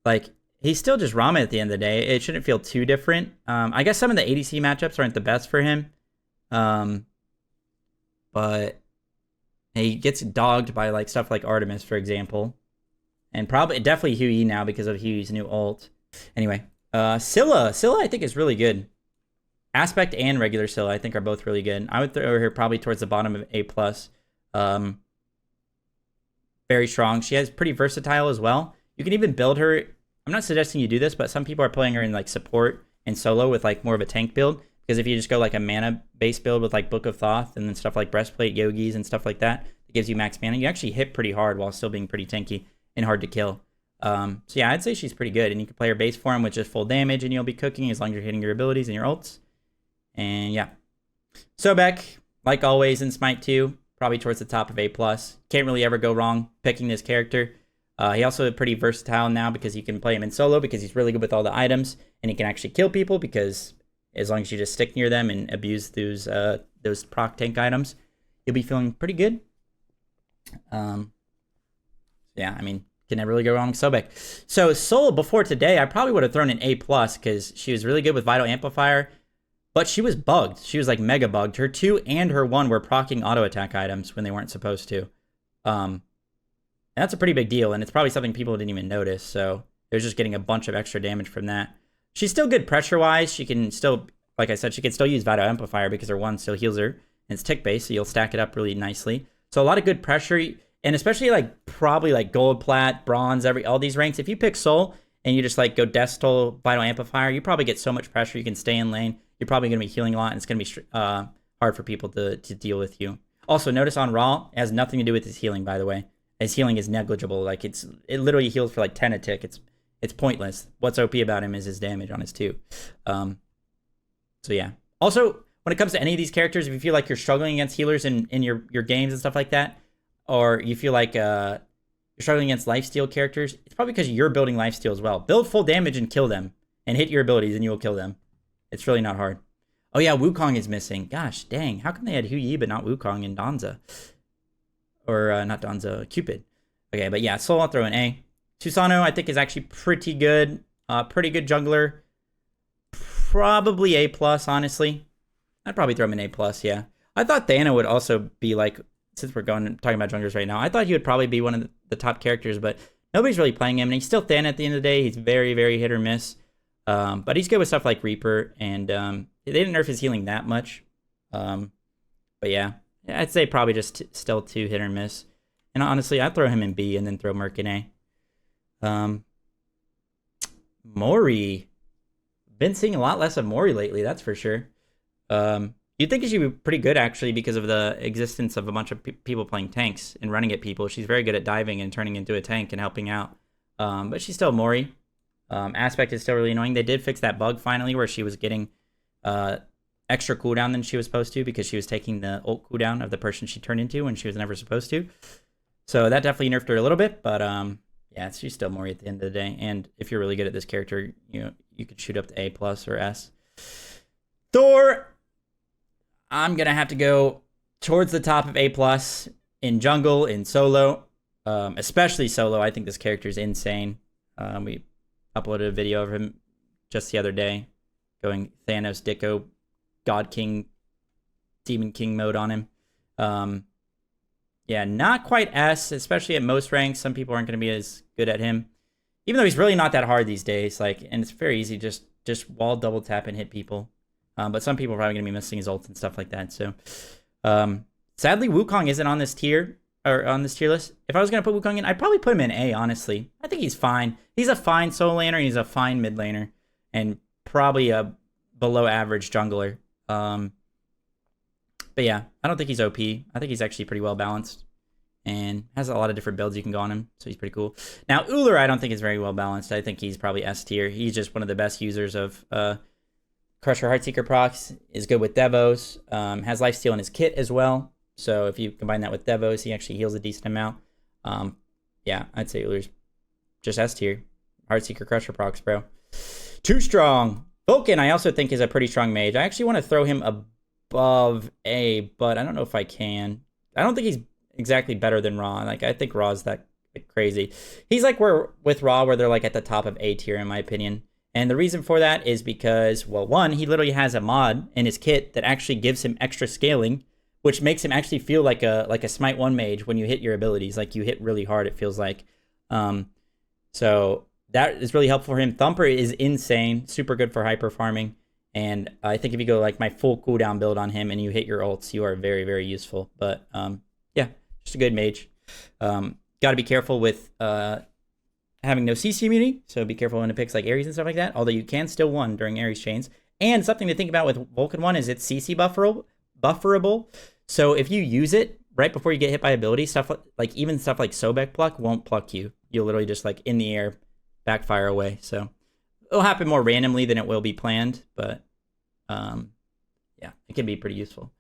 Like, he's still just Rama at the end of the day. It shouldn't feel too different. I guess some of the ADC matchups aren't the best for him. But he gets dogged by like stuff like Artemis, for example. And definitely Huie now because of Huie's new ult. Anyway, Sila. Sila I think is really good. Aspect and regular Sila I think are both really good. I would throw her probably towards the bottom of A+. Very strong. She has pretty versatile as well. You can even build her... I'm not suggesting you do this, but some people are playing her in like support and solo with like more of a tank build Because if you just go like a mana base build with like Book of Thoth and then stuff like Breastplate, Yogis, and stuff like that, it gives you max mana. You actually hit pretty hard while still being pretty tanky and hard to kill. So yeah, I'd say she's pretty good. And you can play her base form with just full damage and you'll be cooking as long as you're hitting your abilities and your ults. And yeah. Sobek, like always in Smite 2, probably towards the top of A+. Can't really ever go wrong picking this character. He also is pretty versatile now because you can play him in solo because he's really good with all the items. And he can actually kill people because as long as you just stick near them and abuse those proc tank items, you'll be feeling pretty good. Yeah, I mean, can never really go wrong with Sobek. So Sol before today, I probably would have thrown an A+ because she was really good with Vital Amplifier, but she was bugged. She was like mega bugged. Her 2 and her 1 were proccing auto attack items when they weren't supposed to. And that's a pretty big deal, and it's probably something people didn't even notice. So it was just getting a bunch of extra damage from that. She's still good pressure-wise. She can still, like I said, she can still use Vital Amplifier because her 1 still heals her, and it's tick-based, so you'll stack it up really nicely. So a lot of good pressure, and especially like probably like gold, plat, bronze, all these ranks. If you pick Sol and you just like go Death Toll, Vital Amplifier, you probably get so much pressure. You can stay in lane. You're probably going to be healing a lot, and it's going to be hard for people to deal with you. Also, notice on Raw, it has nothing to do with his healing, by the way. His healing is negligible. Like it literally heals for like 10 a tick. It's pointless. What's OP about him is his damage on his 2. So yeah. Also, when it comes to any of these characters, if you feel like you're struggling against healers in your games and stuff like that, or you feel like you're struggling against lifesteal characters, it's probably because you're building lifesteal as well. Build full damage and kill them, and hit your abilities, and you will kill them. It's really not hard. Oh yeah, Wukong is missing. Gosh, dang. How come they had Huie but not Wukong and Danza? Or not Danza, Cupid. Okay, but yeah, Sol I'll throw an A. Susano, I think, is actually pretty good. Pretty good jungler. Probably A+, honestly. I'd probably throw him an A+, yeah. I thought Athena would also be like, since we're talking about junglers right now, I thought he would probably be one of the top characters, but nobody's really playing him, and he's still Athena at the end of the day. He's very, very hit or miss. But he's good with stuff like Reaper, and they didn't nerf his healing that much. But yeah, I'd say probably just still 2 hit or miss. And honestly, I'd throw him in B and then throw Merc in A. Mori. Been seeing a lot less of Mori lately, that's for sure. You'd think she would be pretty good, actually, because of the existence of a bunch of people playing tanks and running at people. She's very good at diving and turning into a tank and helping out. But she's still Mori. Aspect is still really annoying. They did fix that bug finally where she was getting extra cooldown than she was supposed to because she was taking the ult cooldown of the person she turned into when she was never supposed to. So that definitely nerfed her a little bit, but yeah, she's still Mori at the end of the day. And if you're really good at this character, you could shoot up to A+ or S. Thor, I'm gonna have to go towards the top of A+ in jungle, in solo, especially solo. I think this character is insane. We uploaded a video of him just the other day, going Thanos, Dicko, God King, Demon King mode on him. Yeah, not quite S, especially at most ranks. Some people aren't going to be as good at him, even though he's really not that hard these days. Like, and it's very easy, just wall double tap and hit people. But some people are probably going to be missing his ult and stuff like that. So, sadly, Wukong isn't on this tier or on this tier list. If I was going to put Wukong in, I'd probably put him in A. Honestly, I think he's fine. He's a fine solo laner. And he's a fine mid laner, and probably a below average jungler. But yeah, I don't think he's OP. I think he's actually pretty well balanced and has a lot of different builds you can go on him, so he's pretty cool. Now, Ullr I don't think is very well balanced. I think he's probably S tier. He's just one of the best users of Crusher Heartseeker procs, is good with Devos, has lifesteal in his kit as well. So if you combine that with Devos, he actually heals a decent amount. Yeah, I'd say Ullr's just S tier. Heartseeker Crusher procs, bro. Too strong. Vulcan, I also think, is a pretty strong mage. I actually want to throw him above A, but I don't know if I can. I don't think he's exactly better than Ra. Like, I think Ra's that crazy. He's like with Ra, where they're like at the top of A tier, in my opinion. And the reason for that is because, well, one, he literally has a mod in his kit that actually gives him extra scaling, which makes him actually feel like a Smite 1 mage when you hit your abilities. Like, you hit really hard, it feels like. So that is really helpful for him. Thumper is insane, super good for hyper farming. And I think if you go like my full cooldown build on him and you hit your ults, you are very, very useful. But yeah, just a good mage. Got to be careful with having no CC immunity, so be careful when it picks like Aries and stuff like that. Although you can still 1 during Aries chains. And something to think about with Vulcan 1 is it's CC bufferable. So if you use it right before you get hit by ability, stuff like even stuff like Sobek pluck won't pluck you. You'll literally just like in the air, backfire away. So it'll happen more randomly than it will be planned, but yeah, it can be pretty useful.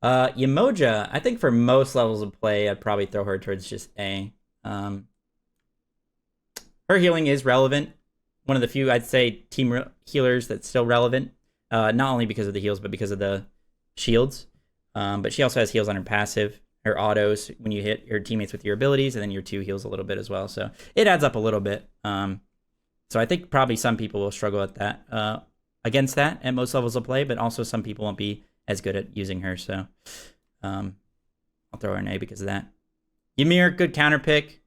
Yamoja, I think for most levels of play, I'd probably throw her towards just A. Her healing is relevant. One of the few, I'd say, team healers that's still relevant. Not only because of the heals, but because of the shields. But she also has heals on her passive, her autos, when you hit your teammates with your abilities, and then your 2 heals a little bit as well. So it adds up a little bit. So I think probably some people will struggle at that, against that at most levels of play, but also some people won't be as good at using her. So I'll throw her an A because of that. Ymir, good counter pick.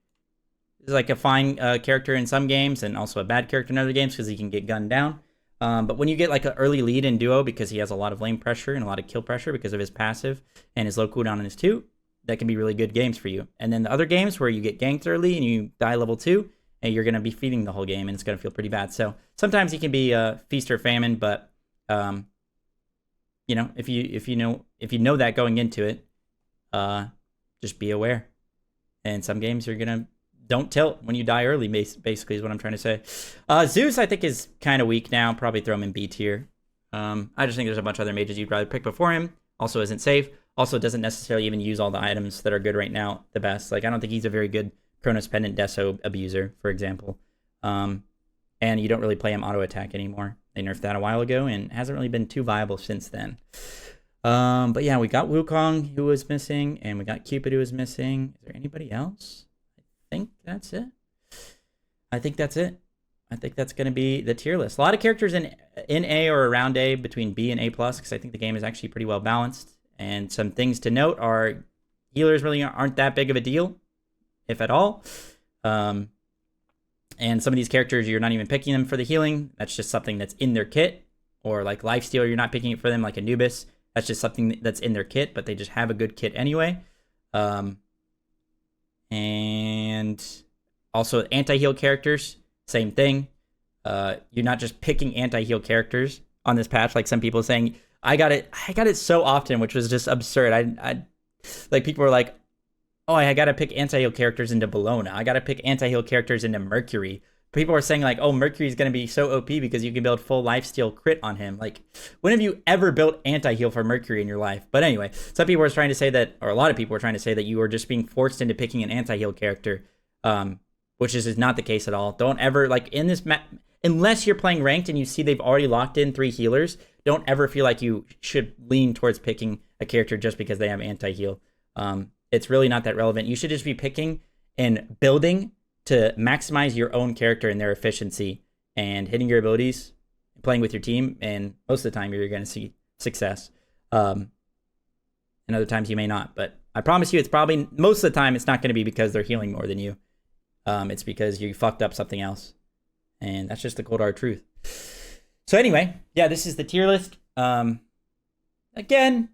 Is like a fine character in some games and also a bad character in other games because he can get gunned down. But when you get like an early lead in duo because he has a lot of lane pressure and a lot of kill pressure because of his passive and his low cooldown on his 2, that can be really good games for you. And then the other games where you get ganked early and you die level 2, and you're going to be feeding the whole game and it's going to feel pretty bad. So sometimes he can be feast or famine, but you know, if you know that going into it, just be aware. And some games you're gonna don't tilt when you die early, basically is what I'm trying to say. Zeus, I think, is kind of weak now. Probably throw him in B tier. I just think there's a bunch of other mages you'd rather pick before him. Also isn't safe. Also doesn't necessarily even use all the items that are good right now the best. Like, I don't think he's a very good Chronos Pendant Deso abuser, for example. And you don't really play him auto attack anymore. They nerfed that a while ago and hasn't really been too viable since then. But yeah, we got Wukong, who was missing, and we got Cupid, who was missing. Is there anybody else? I think that's it. I think that's going to be the tier list. A lot of characters in A or around A, between B and A+, because I think the game is actually pretty well balanced. And some things to note are healers really aren't that big of a deal, if at all. And some of these characters, you're not even picking them for the healing. That's just something that's in their kit. Or like Lifesteal, you're not picking it for them, like Anubis. That's just something that's in their kit, but they just have a good kit anyway. And also anti-heal characters, same thing. You're not just picking anti-heal characters on this patch, like some people saying. I got it so often, which was just absurd. I like, people were like, oh, I got to pick anti-heal characters into Bologna. I got to pick anti-heal characters into Mercury. People are saying like, oh, Mercury's going to be so OP because you can build full lifesteal crit on him. Like, when have you ever built anti-heal for Mercury in your life? But anyway, some people were trying to say that, or a lot of people were trying to say that you were just being forced into picking an anti-heal character, which is not the case at all. Don't ever, like, in this map, unless you're playing ranked and you see they've already locked in 3 healers, don't ever feel like you should lean towards picking a character just because they have anti-heal. It's really not that relevant. You should just be picking and building to maximize your own character and their efficiency and hitting your abilities, playing with your team, and most of the time you're going to see success. And other times you may not, but I promise you it's probably, most of the time, it's not going to be because they're healing more than you. It's because you fucked up something else. And that's just the cold hard truth. So anyway, yeah, this is the tier list. Again,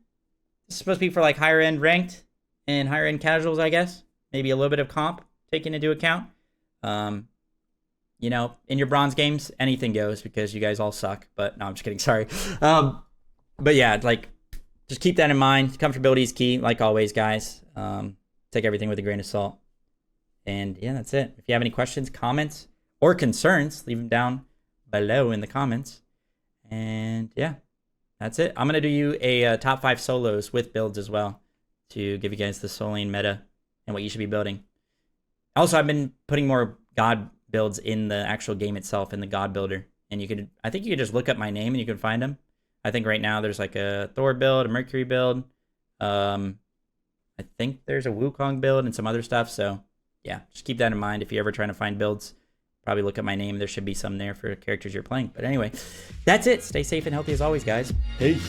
this is supposed to be for like higher end ranked and higher end casuals, I guess. Maybe a little bit of comp taken into account. You know, in your bronze games, anything goes because you guys all suck. But no, I'm just kidding. Sorry. But yeah, like, just keep that in mind. Comfortability is key, like always, guys. Take everything with a grain of salt. And yeah, that's it. If you have any questions, comments, or concerns, leave them down below in the comments. And yeah, that's it. I'm going to do you a top 5 solos with builds as well to give you guys the soul lane meta and what you should be building. Also, I've been putting more God builds in the actual game itself, in the God builder. And I think you could just look up my name and you can find them. I think right now there's like a Thor build, a Mercury build. I think there's a Wukong build and some other stuff. So yeah, just keep that in mind. If you're ever trying to find builds, probably look at my name. There should be some there for characters you're playing. But anyway, that's it. Stay safe and healthy as always, guys. Peace.